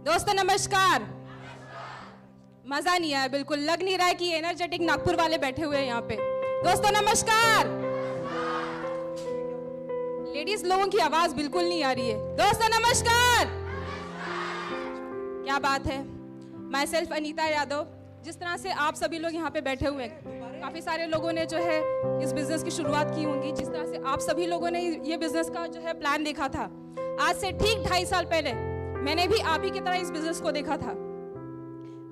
दोस्तों नमस्कार। मजा नहीं आया, बिल्कुल लग नहीं रहा है कि एनर्जेटिक नागपुर वाले बैठे हुए हैं यहाँ पे। दोस्तों नमस्कार। लेडीज लोगों की आवाज बिल्कुल नहीं आ रही है। दोस्तों नमस्कार। क्या बात है। My self Anita Yadav. जिस तरह से आप सभी लोग यहाँ पे बैठे हुए हैं, काफी सारे लोगों ने जो है इस बिजनेस की शुरुआत की होंगी। जिस तरह से आप सभी लोगों ने ये बिजनेस का जो है प्लान देखा था, आज से ठीक 2.5 साल पहले मैंने भी आप ही की तरह इस बिजनेस को देखा था।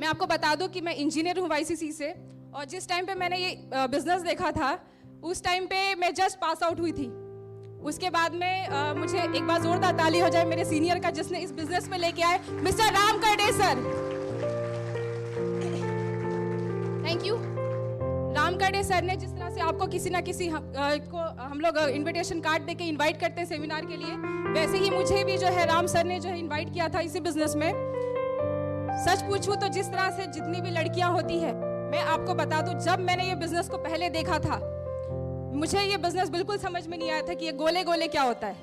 मैं आपको बता दूं कि मैं इंजीनियर हूँ YCC से, और जिस टाइम पे मैंने ये बिजनेस देखा था उस टाइम पे मैं जस्ट पास आउट हुई थी। उसके बाद में मुझे एक बार जोरदार ताली हो जाए मेरे सीनियर का, जिसने इस बिजनेस में लेके आए, mister Ram Karde sir. Thank you. Ram Karde sir ने जिस तरह से आपको किसी ना किसी को हम लोग इनविटेशन कार्ड देके इनवाइट करते हैं सेमिनार के लिए, वैसे ही मुझे भी जो है राम सर ने जो है इनवाइट किया था इसी बिजनेस में। सच पूछूं तो जिस तरह से जितनी भी लड़कियां होती है, मैं आपको बता दूं, जब मैंने ये बिजनेस को पहले देखा था, मुझे ये बिजनेस बिल्कुल समझ में नहीं आया था कि ये गोले गोले क्या होता है।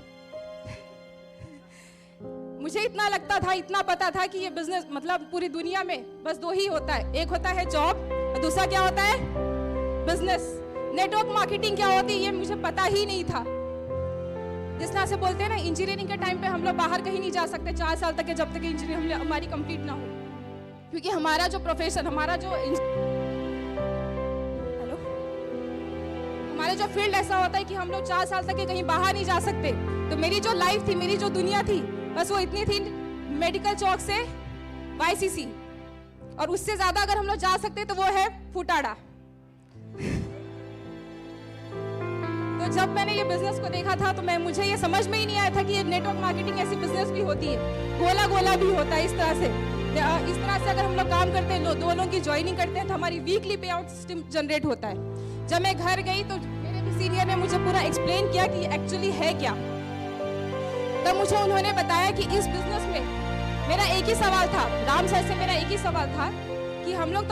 मुझे इतना लगता था, इतना पता था कि ये बिजनेस मतलब पूरी दुनिया में बस 2 ही होता है, एक होता है जॉब और दूसरा क्या होता है, बिजनेस। नेटवर्क मार्केटिंग क्या होती है ये मुझे पता ही नहीं था। जिस तरह से बोलते हैं ना, इंजीनियरिंग के टाइम पे हम लोग बाहर कहीं नहीं जा सकते 4 साल तक, जब तक इंजीनियरिंग हमारी कंप्लीट ना हो, क्योंकि हमारा जो प्रोफेशन, हमारा जो फील्ड ऐसा होता है कि हम लोग 4 साल तक के कहीं बाहर नहीं जा सकते। तो मेरी जो लाइफ थी, मेरी जो दुनिया थी, बस वो इतनी थी, मेडिकल चौक से YCC, और उससे ज्यादा अगर हम लोग जा सकते तो वो है फुटाड़ा। तो जब मैंने ये बिजनेस को देखा था तो मुझे ये समझ में ही नहीं आया था कि ये नेटवर्क मार्केटिंग ऐसी बिजनेस भी होती है, गोला गोला भी होता है। इस तरह से अगर हम लोग काम करते हैं, 2 लोगों की ज्वाइनिंग करते हैं, तो हमारी वीकली पे आउट सिस्टम जनरेट होता है। जब मैं घर गई तो मेरे भी सीनियर ने मुझे पूरा एक्सप्लेन किया कि एक्चुअली है क्या। तब मुझे उन्होंने बताया कि इस बिजनेस में मेरा एक ही सवाल था, राम सर से मेरा एक ही सवाल था कि हम लोग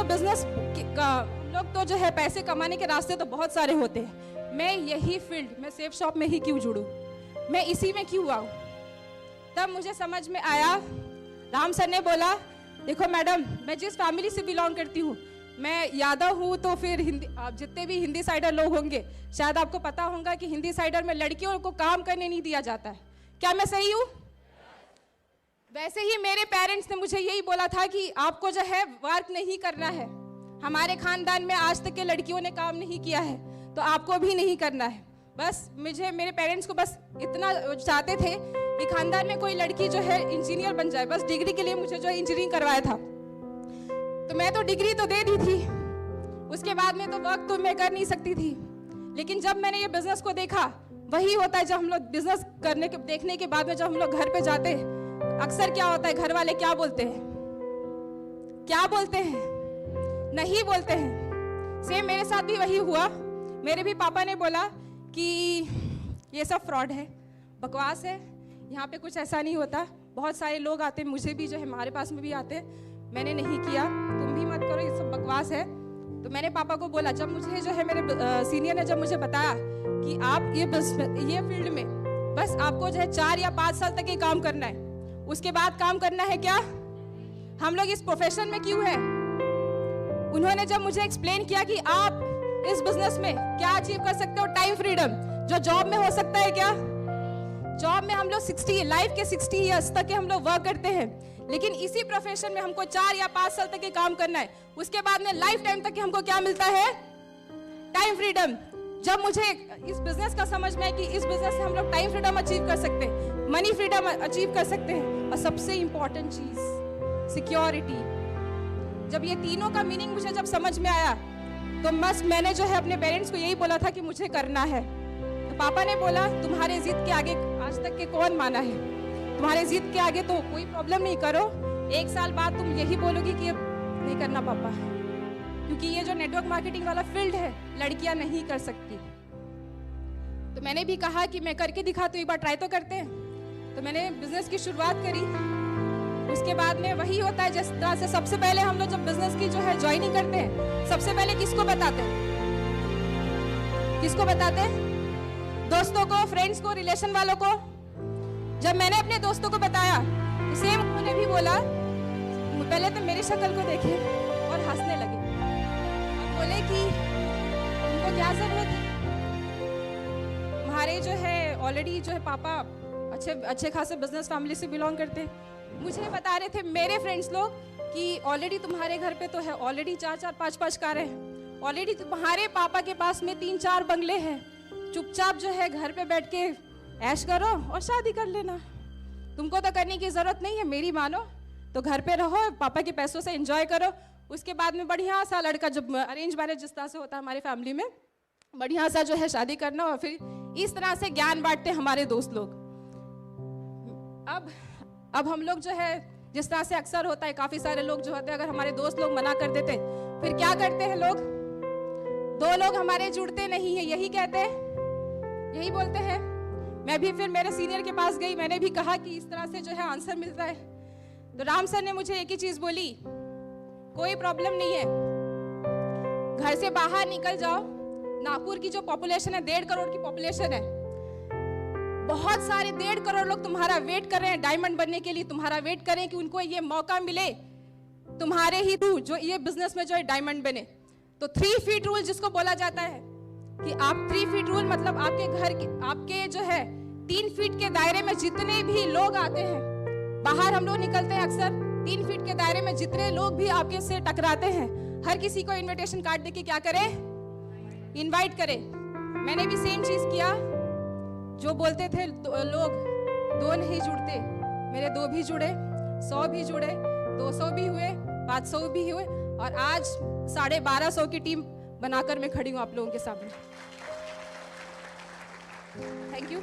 तो जो है पैसे कमाने के रास्ते तो बहुत सारे होते हैं, मैं यही फील्ड, मैं सेफ शॉप में ही क्यों जुड़ूं, मैं इसी में क्यों आऊं। तब मुझे समझ में आया, राम सर ने बोला, देखो मैडम, मैं जिस फैमिली से बिलोंग करती हूँ, मैं यादव हूँ, तो फिर हिंदी, आप जितने भी हिंदी साइडर लोग होंगे, शायद आपको पता होगा कि हिंदी साइडर में लड़कियों को काम करने नहीं दिया जाता है। क्या मैं सही हूँ? वैसे ही मेरे पेरेंट्स ने मुझे यही बोला था कि आपको जो है वर्क नहीं करना है। हमारे खानदान में आज तक के लड़कियों ने काम नहीं किया है, तो आपको भी नहीं करना है। बस मेरे पेरेंट्स को बस इतना चाहते थे कि खानदान में कोई लड़की जो है इंजीनियर बन जाए, बस डिग्री के लिए मुझे जो इंजीनियरिंग करवाया था। तो मैं तो डिग्री तो दे दी थी, उसके बाद में तो वर्क तो मैं कर नहीं सकती थी। लेकिन जब मैंने ये बिजनेस को देखा, वही होता है जब हम लोग बिजनेस देखने के बाद में जब हम लोग घर पे जाते हैं, अक्सर क्या होता है, घर वाले क्या बोलते हैं, नहीं बोलते हैं। सेम मेरे साथ भी वही हुआ। मेरे भी पापा ने बोला कि ये सब फ्रॉड है, बकवास है, यहाँ पे कुछ ऐसा नहीं होता। बहुत सारे लोग आते हैं, मुझे भी जो है हमारे पास में भी आते हैं, मैंने नहीं किया, तुम भी मत करो, ये सब बकवास है। तो मैंने पापा को बोला, जब मुझे जो है मेरे सीनियर ने जब मुझे बताया कि आप ये फील्ड में बस आपको जो है 4 या 5 साल तक ही काम करना है, उसके बाद काम करना है क्या, हम लोग इस प्रोफेशन में क्यों है। उन्होंने जब मुझे एक्सप्लेन किया कि आप इस बिजनेस में क्या अचीव कर सकते हो, टाइम फ्रीडम, जो जॉब में हो सकता है क्या। जॉब में हम लोग 60 लाइफ के 60 ईयर्स तक के हम लोग वर्क करते हैं, लेकिन इसी प्रोफेशन में हमको 4 या 5 साल तक के काम करना है, उसके बाद में लाइफ टाइम तक हमको क्या मिलता है, टाइम फ्रीडम। जब मुझे इस बिजनेस का समझ में आया कि इस बिजनेस से हम लोग टाइम फ्रीडम अचीव कर सकते हैं, मनी फ्रीडम अचीव कर सकते हैं, और सबसे इंपॉर्टेंट चीज सिक्योरिटी। जब ये तीनों का मीनिंग मुझे जब समझ में आया, तो बस मैंने जो है अपने पेरेंट्स को यही बोला था कि मुझे करना है। तो पापा ने बोला, तुम्हारे जिद के आगे आज तक के कौन माना है, तुम्हारे जिद के आगे तो कोई प्रॉब्लम नहीं, करो। 1 साल बाद तुम यही बोलोगी कि अब नहीं करना पापा, क्योंकि ये जो नेटवर्क मार्केटिंग वाला फील्ड है, लड़कियां नहीं कर सकती। तो मैंने भी कहा कि मैं करके दिखाती हूँ, एक बार ट्राई तो करते हैं। तो मैंने बिजनेस की शुरुआत करी। उसके बाद में वही होता है, जिस तरह से सबसे पहले हम लोग जब बिजनेस की जो है ज्वाइनिंग करते हैं, सबसे पहले किसको बताते हैं, दोस्तों को, फ्रेंड्स को, रिलेशन वालों को। जब मैंने अपने दोस्तों को बताया, तो सेम उन्होंने भी बोला पहले तो मेरी शक्ल को देखे और हंसने लगे और बोले कि उनको क्या जरूरत है, हमारे जो है ऑलरेडी जो है पापा अच्छे खासे बिजनेस फैमिली से बिलोंग करते हैं। मुझे बता रहे थे मेरे फ्रेंड्स लोग कि ऑलरेडी तुम्हारे घर पे तो है ऑलरेडी 4-4 5-5 कारें हैं, ऑलरेडी तुम्हारे पापा के पास में 3-4 बंगले हैं, चुपचाप जो है घर पे बैठ के ऐश करो और शादी कर लेना, तुमको तो करने की जरूरत नहीं है, मेरी मानो तो घर पे रहो, पापा के पैसों से एंजॉय करो, उसके बाद में बढ़िया सा लड़का, जब अरेंज मैरिज जिस तरह से होता है हमारे फैमिली में, बढ़िया सा जो है शादी करना और फिर इस तरह से ज्ञान बांटते हमारे दोस्त लोग। अब हम लोग जो है जिस तरह से अक्सर होता है, काफी सारे लोग जो होते हैं, अगर हमारे दोस्त लोग मना कर देते फिर क्या करते हैं लोग, 2 लोग हमारे जुड़ते नहीं है, यही कहते हैं, यही बोलते हैं। मैं भी फिर मेरे सीनियर के पास गई, मैंने भी कहा कि इस तरह से जो है आंसर मिलता है, तो राम सर ने मुझे एक ही चीज बोली, कोई प्रॉब्लम नहीं है, घर से बाहर निकल जाओ, नागपुर की जो पॉपुलेशन है 1.5 करोड़ की पॉपुलेशन है, बहुत सारे 1.5 करोड़ लोग तुम्हारा वेट कर रहे हैं डायमंड बनने के लिए, तुम्हारा वेट करें कि उनको ये मौका मिले तुम्हारे ही थ्रू जो ये बिजनेस में जो है डायमंड बने। तो 3 फीट रूल जिसको बोला जाता है कि आप 3 फीट रूल मतलब आपके घर के आपके जो है 3 फीट के दायरे में जितने भी लोग आते हैं, बाहर हम लोग निकलते हैं अक्सर 3 फीट के दायरे में जितने लोग भी आपके से टकराते हैं, हर किसी को इनविटेशन कार्ड देके क्या करें, इनवाइट करें। मैंने भी सेम चीज किया, जो बोलते थे लोग 2 नहीं जुड़ते, मेरे 2 भी जुड़े, 100 भी जुड़े, 200 भी हुए, 500 भी हुए और आज 1250 की टीम बनाकर मैं खड़ी हूँ आप लोगों के सामने। Thank you.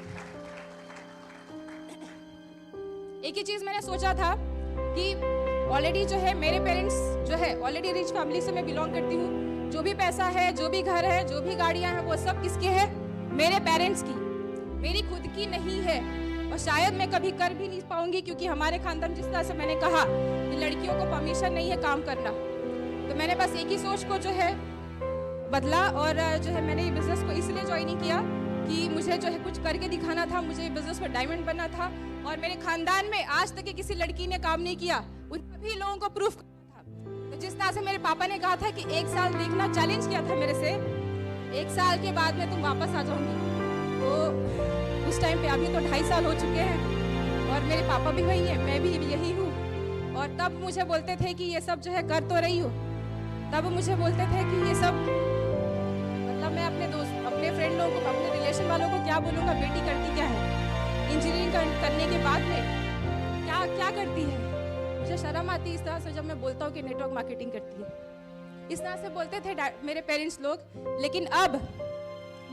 एक ही चीज मैंने सोचा था कि ऑलरेडी जो है मेरे पेरेंट्स जो है ऑलरेडी रिच फैमिली से मैं बिलोंग करती हूँ, जो भी पैसा है, जो भी घर है, जो भी गाड़ियां हैं, वो सब किसके है, मेरे पेरेंट्स की, मेरी खुद की नहीं है। और शायद मैं कभी कर भी नहीं पाऊंगी क्योंकि हमारे खानदान जिस तरह से मैंने कहा कि लड़कियों को परमिशन नहीं है काम करना, तो मैंने बस एक ही सोच को जो है बदला और जो है मैंने ये बिजनेस को इसलिए ज्वाइन किया कि मुझे जो है कुछ करके दिखाना था, मुझे बिजनेस में डायमंड बनना था और मेरे खानदान में आज तक किसी लड़की ने काम नहीं किया, उन सभी लोगों को प्रूफ करना था। तो जिस तरह से मेरे पापा ने कहा था कि 1 साल देखना, चैलेंज किया था मेरे से, 1 साल के बाद में तुम वापस आ जाऊंगी, तो उस टाइम पे अभी तो 2.5 साल हो चुके हैं और मेरे पापा भी वही है, मैं भी यही हूँ। और तब मुझे बोलते थे कि ये सब जो है कर तो रही हो, तब मुझे बोलते थे कि ये सब मतलब मैं अपने दोस्त, अपने फ्रेंड लोगों को, अपने रिलेशन वालों को क्या बोलूँगा, बेटी करती क्या है, इंजीनियरिंग करने के बाद में क्या क्या करती है। मुझे शर्म आती है इस तरह से जब मैं बोलता हूँ कि नेटवर्क मार्केटिंग करती है, इस तरह से बोलते थे मेरे पेरेंट्स लोग। लेकिन अब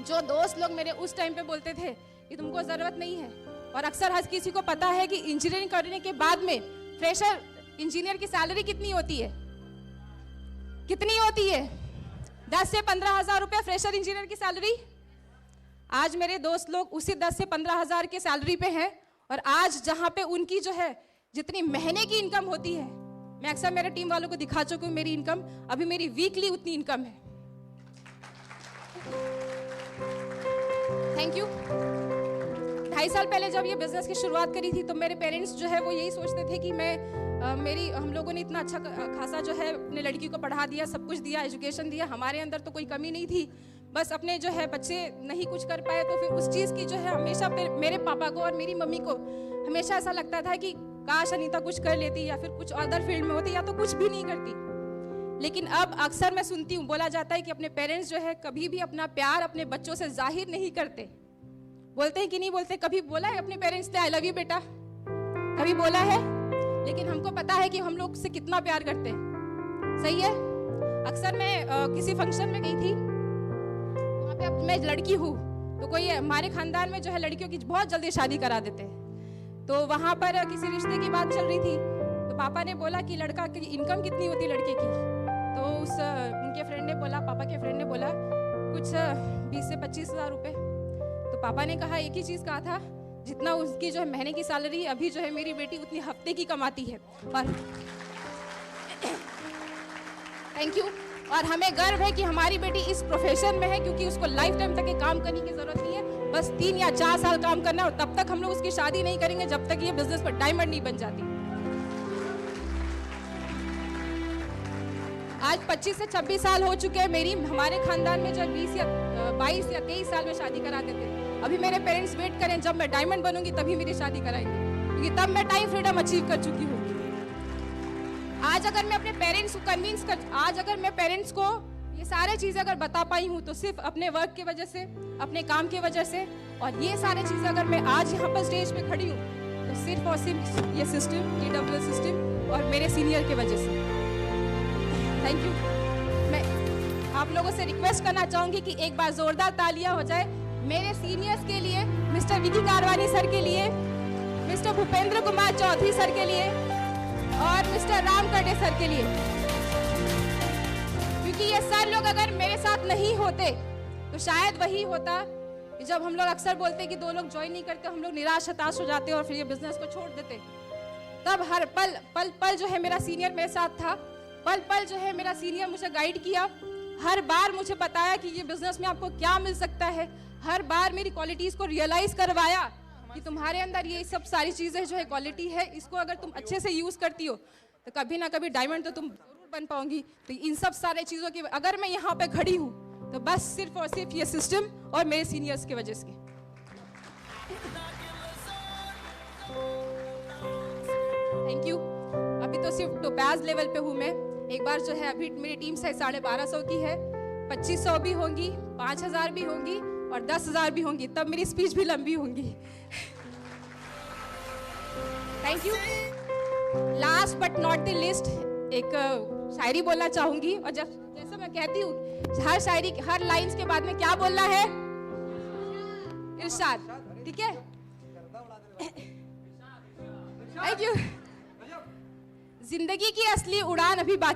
जो दोस्त लोग मेरे उस टाइम पे बोलते थे कि तुमको जरूरत नहीं है, और अक्सर हर किसी को पता है कि इंजीनियरिंग करने के बाद में फ्रेशर इंजीनियर की सैलरी कितनी होती है, कितनी होती है, 10 से 15 हजार रुपया फ्रेशर इंजीनियर की सैलरी। आज मेरे दोस्त लोग उसी 10 से 15 हजार की सैलरी पे हैं और आज जहां पे उनकी जो है जितनी महीने की इनकम होती है, मैं अक्सर मेरे टीम वालों को दिखा चुकी हूँ मेरी इनकम, अभी मेरी वीकली उतनी इनकम है। Thank you. 2.5 साल पहले जब ये बिजनेस की शुरुआत करी थी तो मेरे पेरेंट्स जो है वो यही सोचते थे कि हम लोगों ने इतना अच्छा खासा जो है अपने लड़की को पढ़ा दिया, सब कुछ दिया, एजुकेशन दिया, हमारे अंदर तो कोई कमी नहीं थी, बस अपने जो है बच्चे नहीं कुछ कर पाए तो फिर उस चीज़ की जो है हमेशा मेरे पापा को और मेरी मम्मी को हमेशा ऐसा लगता था कि काश अनीता कुछ कर लेती या फिर कुछ अदर फील्ड में होती या तो कुछ भी नहीं करती। लेकिन अब अक्सर मैं सुनती हूँ, बोला जाता है कि अपने पेरेंट्स जो है कभी भी अपना प्यार अपने बच्चों से जाहिर नहीं करते। बोलते हैं कि नहीं बोलते, कभी बोला है अपने पेरेंट्स से आई लव यू बेटा, कभी बोला है? लेकिन हमको पता है कि हम लोग से कितना प्यार करते हैं, सही है। अक्सर मैं किसी फंक्शन में गई थी, वहाँ पे मैं लड़की हूँ तो कोई हमारे खानदान में जो है लड़कियों की बहुत जल्दी शादी करा देते हैं, तो वहाँ पर किसी रिश्ते की बात चल रही थी तो पापा ने बोला कि लड़का की इनकम कितनी होती लड़के की, तो उनके फ्रेंड ने बोला, पापा के फ्रेंड ने बोला कुछ 20 से 25 हजार रुपये। तो पापा ने कहा, एक ही चीज़ कहा था, जितना उसकी जो है महीने की सैलरी अभी जो है मेरी बेटी उतनी हफ्ते की कमाती है। और थैंक यू। और हमें गर्व है कि हमारी बेटी इस प्रोफेशन में है क्योंकि उसको लाइफ टाइम तक काम करने की जरूरत नहीं है, बस 3 या 4 साल काम करना है और तब तक हम लोग उसकी शादी नहीं करेंगे जब तक ये बिजनेस पर डायमंड नहीं बन जाती। आज 25 से 26 साल हो चुके हैं मेरी, हमारे खानदान में जब 22 या 23 साल में शादी कराते थे। अभी मेरे पेरेंट्स वेट करें जब मैं डायमंड बनूंगी तभी मेरी शादी कराएंगे, क्योंकि तब मैं टाइम फ्रीडम अचीव कर चुकी हूँ। आज अगर मैं अपने पेरेंट्स को आज अगर मैं पेरेंट्स को ये सारे चीज़ें अगर बता पाई हूँ तो सिर्फ अपने वर्क की वजह से, अपने काम की वजह से। और ये सारे चीज़ें अगर मैं आज यहाँ पर स्टेज पे खड़ी हूँ तो सिर्फ और सिर्फ ये सिस्टम, TWS सिस्टम और मेरे सीनियर की वजह से। Thank you. मैं आप लोगों से रिक्वेस्ट करना चाहूँगी कि एक बार जोरदार तालियां हो जाए मेरे सीनियर्स के लिए, मिस्टर विकी कारवानी सर के लिए, मिस्टर भूपेंद्र कुमार चौधरी सर के लिए और मिस्टर राम कर्डे सर के लिए। क्योंकि ये सर लोग अगर मेरे साथ नहीं होते तो शायद वही होता कि जब हम लोग अक्सर बोलते कि 2 लोग ज्वाइन नहीं करते, हम लोग निराश हताश हो जाते और फिर ये बिजनेस को छोड़ देते। तब हर पल जो है मेरा सीनियर मेरे साथ था, पल जो है मेरा सीनियर मुझे गाइड किया, हर बार मुझे बताया कि ये बिजनेस में आपको क्या मिल सकता है, हर बार मेरी क्वालिटीज को रियलाइज करवाया कि तुम्हारे अंदर ये सब सारी चीजें जो है क्वालिटी है, इसको अगर तुम अच्छे से यूज करती हो तो कभी ना कभी डायमंड तो तुम जरूर बन पाओगी। तो इन सब सारे चीजों की अगर मैं यहाँ पे खड़ी हूँ तो बस सिर्फ और सिर्फ ये सिस्टम और मेरे सीनियर्स की वजह से। Thank you. अभी तो सिर्फ टोपैज लेवल पे हूँ मैं। एक बार जो है अभी मेरी टीम से 1250 की है, 2500 भी होंगी, 5000 भी होंगी और 10,000 भी होंगी, तब मेरी स्पीच भी लंबी होंगी। Thank you. Last but not the list एक शायरी बोलना चाहूंगी, और जैसा मैं कहती हूँ हर शायरी हर लाइंस के बाद में क्या बोलना है, इरशाद, ठीक है। Thank you. जिंदगी की असली उड़ान अभी बाकी